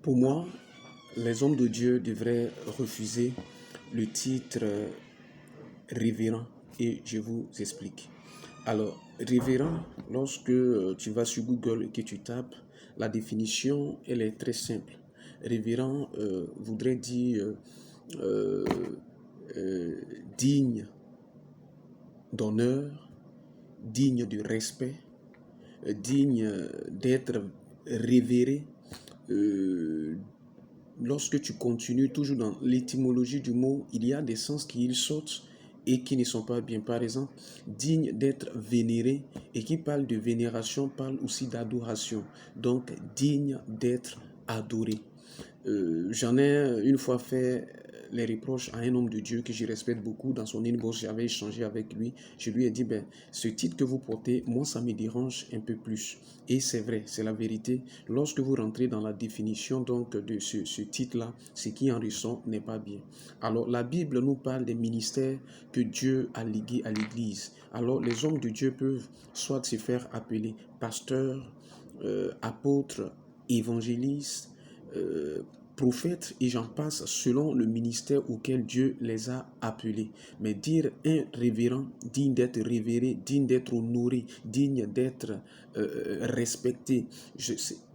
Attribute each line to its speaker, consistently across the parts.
Speaker 1: Pour moi, les hommes de Dieu devraient refuser le titre révérend et je vous explique. Alors, révérend, lorsque tu vas sur Google et que tu tapes, la définition, elle est très simple. Révérend voudrait dire euh, euh, digne d'honneur, digne de respect, digne d'être révéré. Euh, Lorsque tu continues toujours dans l'étymologie du mot, il y a des sens qui sautent et qui ne sont pas bien. Par exemple, digne d'être vénéré et qui parle de vénération parle aussi d'adoration. Donc, digne d'être adoré. J'en ai une fois fait les reproches à un homme de Dieu que je respecte beaucoup. Dans son inbox, j'avais échangé avec lui. Je lui ai dit, ben, ce titre que vous portez, moi, ça me dérange un peu plus. Et c'est vrai, c'est la vérité. Lorsque vous rentrez dans la définition donc de ce titre-là, ce qui en ressort n'est pas bien. Alors, la Bible nous parle des ministères que Dieu a légués à l'Église. Alors, les hommes de Dieu peuvent soit se faire appeler pasteurs, apôtres, évangélistes, prophètes et j'en passe selon le ministère auquel Dieu les a appelés. Mais dire un révérend, digne d'être révéré, digne d'être honoré, digne d'être respecté,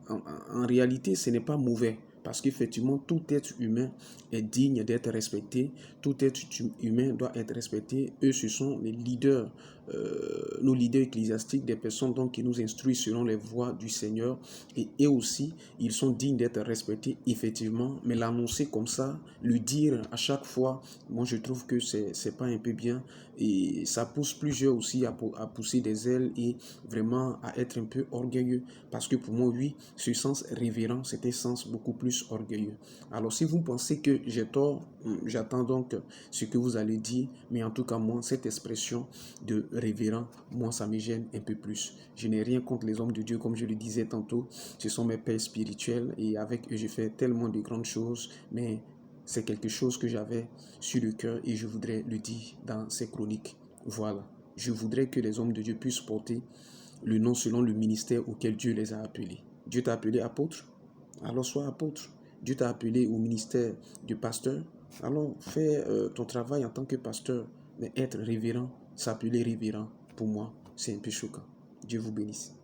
Speaker 1: en réalité ce n'est pas mauvais. Parce qu'effectivement, tout être humain est digne d'être respecté. Tout être humain doit être respecté. Eux, ce sont les leaders, nos leaders ecclésiastiques, des personnes donc, qui nous instruisent selon les voies du Seigneur. Et eux aussi, ils sont dignes d'être respectés, effectivement. Mais l'annoncer comme ça, le dire à chaque fois, moi, je trouve que c'est pas un peu bien. Et ça pousse plusieurs aussi à pousser des ailes et vraiment à être un peu orgueilleux. Parce que pour moi, oui, ce sens révérend, c'est un sens beaucoup plus orgueilleux. Alors, si vous pensez que j'ai tort, j'attends donc ce que vous allez dire. Mais en tout cas, moi, cette expression de révérend, moi, ça me gêne un peu plus. Je n'ai rien contre les hommes de Dieu, comme je le disais tantôt. Ce sont mes pères spirituels et avec eux, je fais tellement de grandes choses. Mais c'est quelque chose que j'avais sur le cœur et je voudrais le dire dans ces chroniques. Voilà. Je voudrais que les hommes de Dieu puissent porter le nom selon le ministère auquel Dieu les a appelés. Dieu t'a appelé apôtre, alors sois apôtre. Dieu t'a appelé au ministère de pasteur, alors fais ton travail en tant que pasteur. Mais être révérend, s'appeler révérend, pour moi, c'est un peu choquant. Dieu vous bénisse.